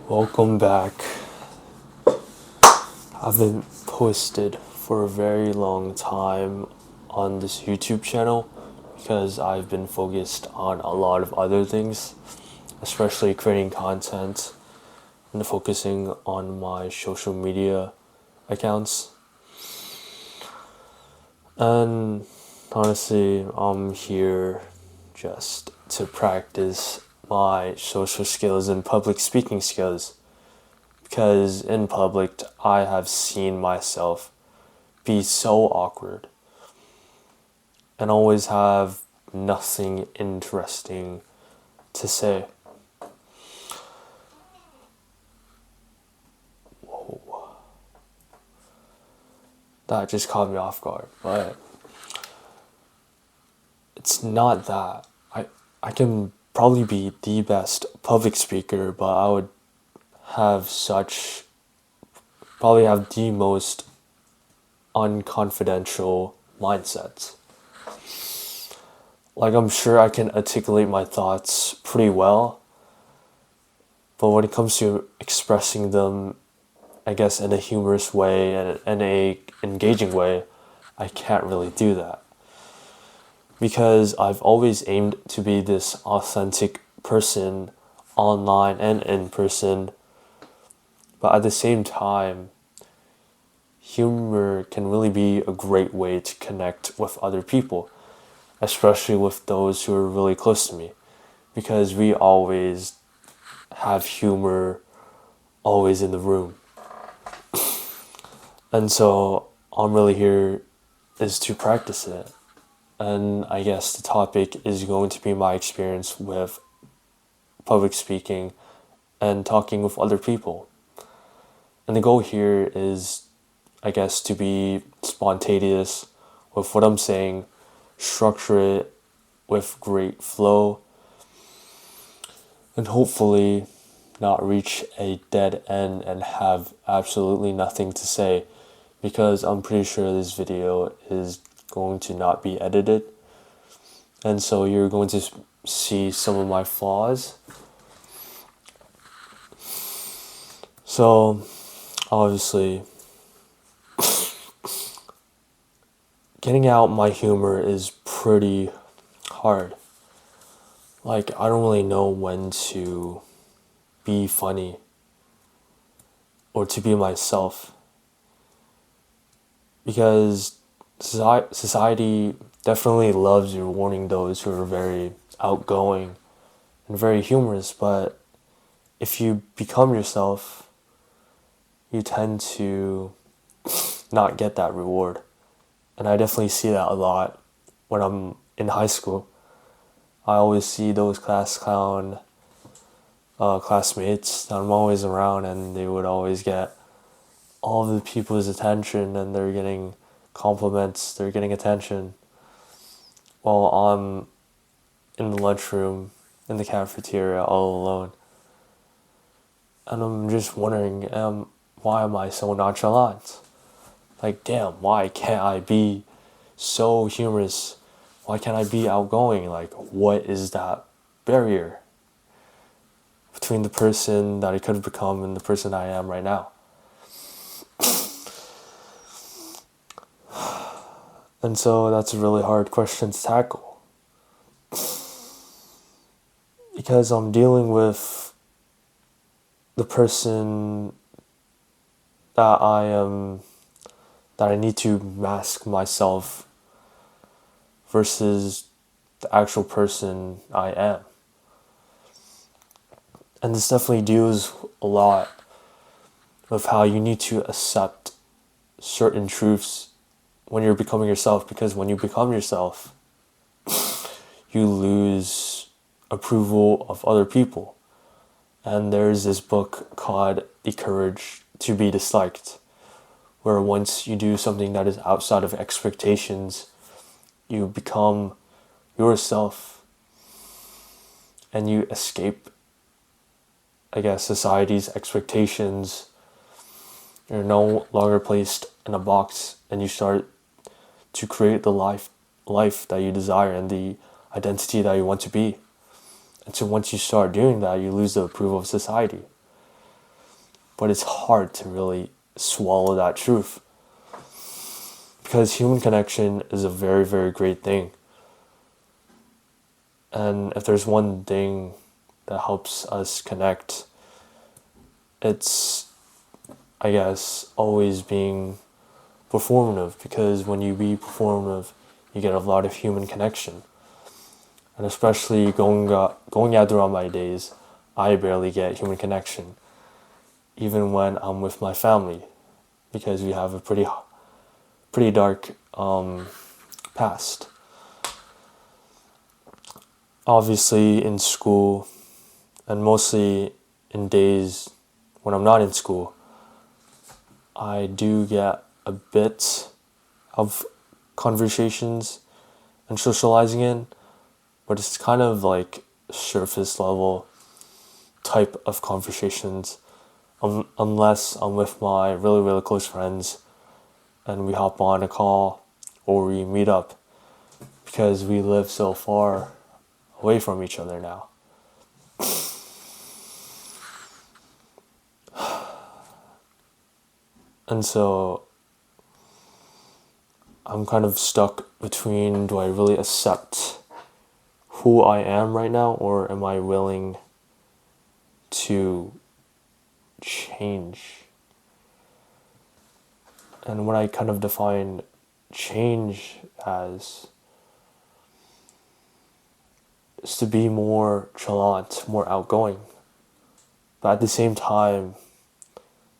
Welcome back. I've been posted for a very long time on this YouTube channel because I've been focused on a lot of other things, especially creating content and focusing on my social media accounts. And honestly, I'm here just to practice my social skills and public speaking skills. Because in public, I have seen myself be so awkward and always have nothing interesting to say. Whoa, that just caught me off guard, but it's not that. I can probably be the best public speaker, but I would have probably have the most unconfidential mindsets. Like, I'm sure I can articulate my thoughts pretty well, but when it comes to expressing them, I guess in a humorous way and a engaging way, I can't really do that. Because I've always aimed to be this authentic person online and in person, but at the same time, humor can really be a great way to connect with other people, especially with those who are really close to me, because we always have humor always in the room. And so I'm really here is to practice it. And I guess the topic is going to be my experience with public speaking and talking with other people. And the goal here is, I guess, to be spontaneous with what I'm saying, structure it with great flow, and hopefully not reach a dead end and have absolutely nothing to say, because I'm pretty sure this video is going to not be edited. And so you're going to see some of my flaws. So, obviously, getting out my humor is pretty hard. Like, I don't really know when to be funny or to be myself. Because society definitely loves rewarding those who are very outgoing and very humorous, but if you become yourself, you tend to not get that reward. And I definitely see that a lot when I'm in high school. I always see those class clown classmates that I'm always around, and they would always get all the people's attention, and they're getting compliments, they're getting attention, while I'm in the lunchroom, in the cafeteria, all alone. And I'm just wondering, why am I so nonchalant? Like, damn, why can't I be so humorous? Why can't I be outgoing? Like, what is that barrier between the person that I could have become and the person I am right now? And so that's a really hard question to tackle. Because I'm dealing with the person that that I need to mask myself versus the actual person I am. And this definitely deals a lot with how you need to accept certain truths when you're becoming yourself, because when you become yourself, you lose approval of other people. And there's this book called The Courage to Be Disliked, where once you do something that is outside of expectations, you become yourself and you escape, I guess, society's expectations. You're no longer placed in a box, and you start to create the life that you desire and the identity that you want to be. And so once you start doing that, you lose the approval of society. but it's hard to really swallow that truth. Because human connection is a very, very great thing. And if there's one thing that helps us connect, it's, I guess, always being performative. Because when you be performative, you get a lot of human connection. And especially going out throughout my days, I barely get human connection, even when I'm with my family, because we have a pretty dark past. Obviously, in school, and mostly in days when I'm not in school, I do get a bit of conversations and socializing in, but it's kind of like surface level type of conversations, unless I'm with my really, really close friends and we hop on a call or we meet up, because we live so far away from each other now. And so I'm kind of stuck between, do I really accept who I am right now, or am I willing to change? And what I kind of define change as is to be more chalant, more outgoing. But at the same time,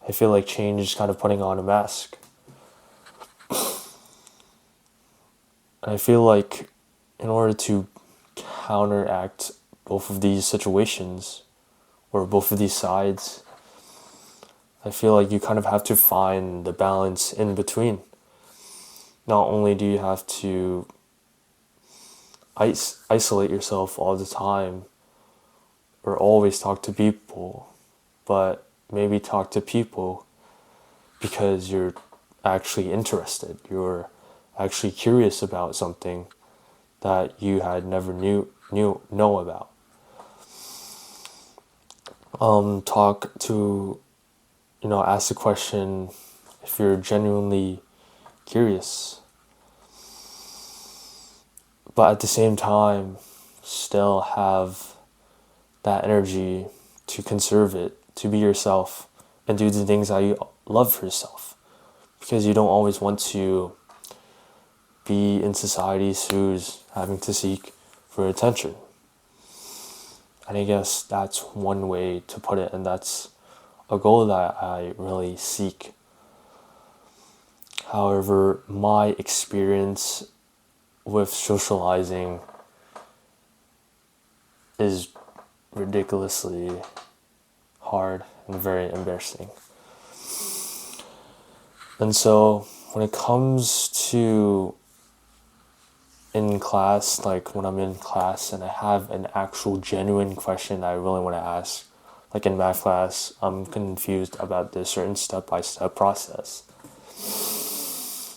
I feel like change is kind of putting on a mask. And I feel like in order to counteract both of these situations, or both of these sides, I feel like you kind of have to find the balance in between. Not only do you have to isolate yourself all the time, or always talk to people, but maybe talk to people because you're actually interested, you're actually curious about something that you had never know about. Talk to, ask the question if you're genuinely curious, but at the same time still have that energy to conserve it, to be yourself and do the things that you love for yourself, because you don't always want to be in societies who's having to seek for attention. And I guess that's one way to put it, and that's a goal that I really seek. However, my experience with socializing is ridiculously hard and very embarrassing. And so when it comes to in class, like when I'm in class and I have an actual genuine question I really want to ask, like in math class, I'm confused about this certain step-by-step process.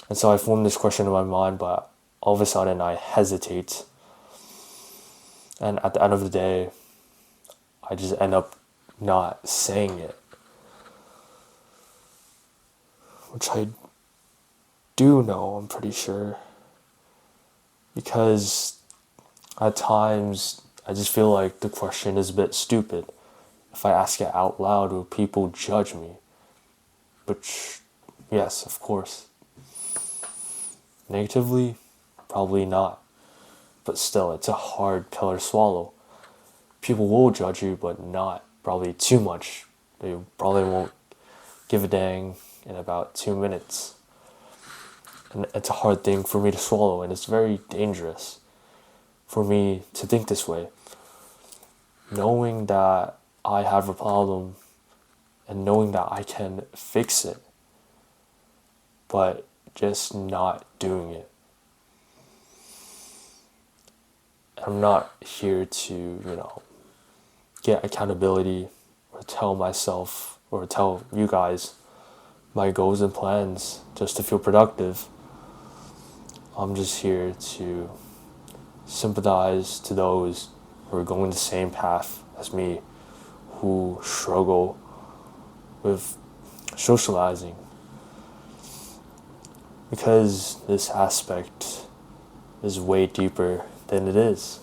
And so I form this question in my mind, but all of a sudden I hesitate. And at the end of the day, I just end up not saying it, which I do know, I'm pretty sure. Because at times, I just feel like the question is a bit stupid. If I ask it out loud, will people judge me? Which, yes, of course. Negatively, probably not. But still, it's a hard pill to swallow. People will judge you, but not probably too much. They probably won't give a dang in about 2 minutes. And it's a hard thing for me to swallow, and it's very dangerous for me to think this way. Knowing that I have a problem and knowing that I can fix it, but just not doing it. I'm not here to, get accountability or tell myself or tell you guys my goals and plans just to feel productive. I'm just here to sympathize to those who are going the same path as me, who struggle with socializing, because this aspect is way deeper than it is.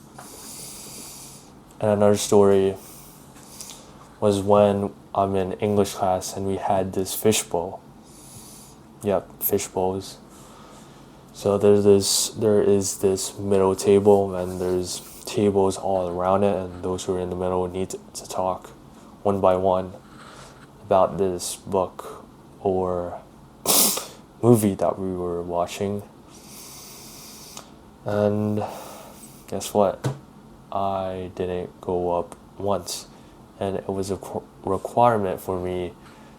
And another story was when I'm in English class and we had this fishbowl. Yep, fishbowls. So there is this middle table, and there's tables all around it, and those who are in the middle need to talk one by one about this book or movie that we were watching. And guess what? I didn't go up once, and it was a requirement for me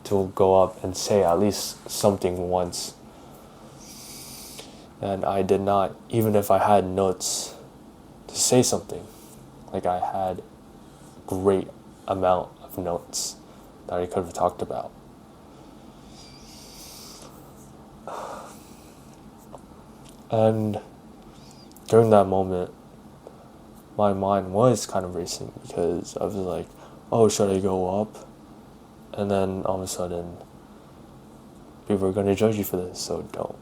to go up and say at least something once. And I did not, even if I had notes to say something. Like, I had a great amount of notes that I could have talked about. And during that moment, my mind was kind of racing, because I was like, oh, should I go up? And then all of a sudden, people are going to judge you for this, so don't.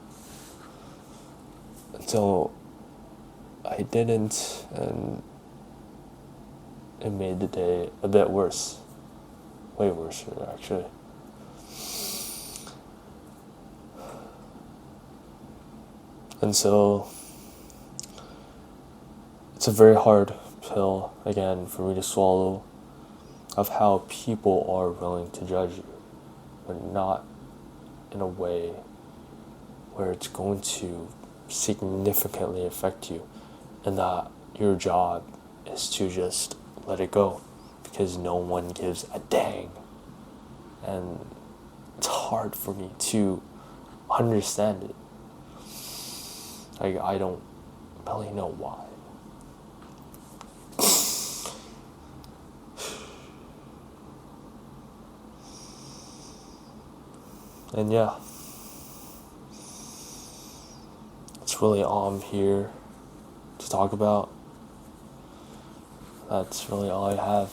So I didn't, and it made the day a bit worse. Way worse, actually. And so it's a very hard pill, again, for me to swallow, of how people are willing to judge you, but not in a way where it's going to significantly affect you, and that your job is to just let it go, because no one gives a dang. And it's hard for me to understand it. I don't really know why. And yeah, that's really all I'm here to talk about. That's really all I have.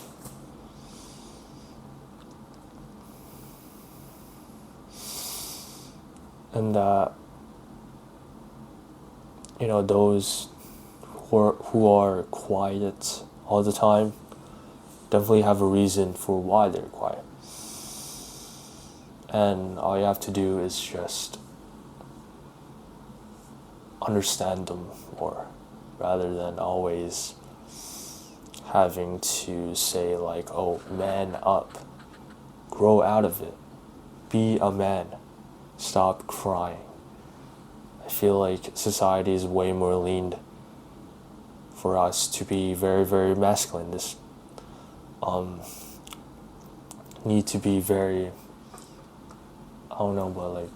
And those who are quiet all the time definitely have a reason for why they're quiet. And all you have to do is just understand them more, rather than always having to say like, oh, man up, grow out of it, be a man, stop crying. I feel like society is way more leaned for us to be very, very masculine. This need to be very, I don't know, but like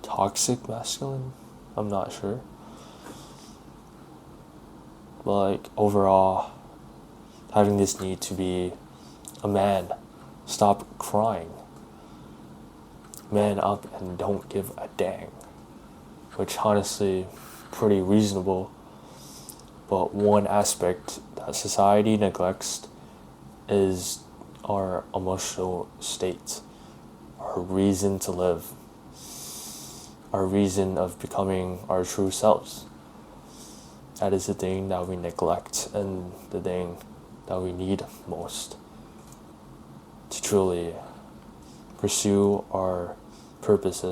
toxic masculine? I'm not sure. But like overall, having this need to be a man, stop crying, man up and don't give a dang, which honestly pretty reasonable. But one aspect that society neglects is our emotional state, our reason to live, our reason of becoming our true selves. That is the thing that we neglect, and the thing that we need most to truly pursue our purpose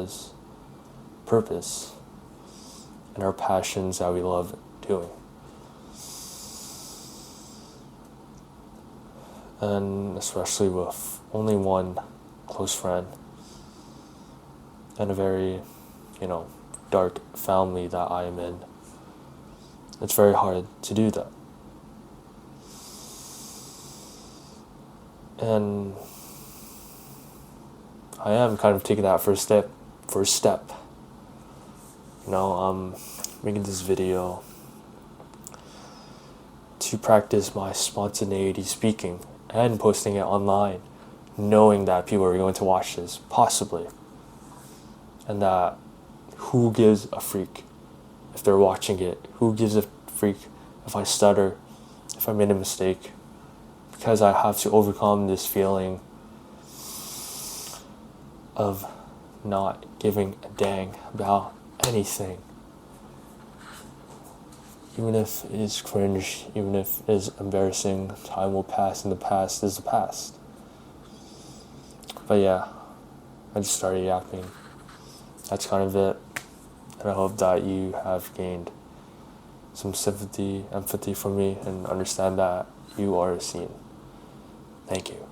and our passions that we love doing. And especially with only one close friend and a very, dark family that I am in, it's very hard to do that. And I am kind of taking that first step. I'm making this video to practice my spontaneity speaking and posting it online, knowing that people are going to watch this, possibly. And that who gives a freak if they're watching it? Who gives a freak if I stutter, if I made a mistake? Because I have to overcome this feeling of not giving a dang about anything. Even if it is cringe, even if it is embarrassing, time will pass and the past is the past. But yeah, I just started yapping. That's kind of it. And I hope that you have gained some sympathy, empathy from me, and understand that you are seen. Thank you.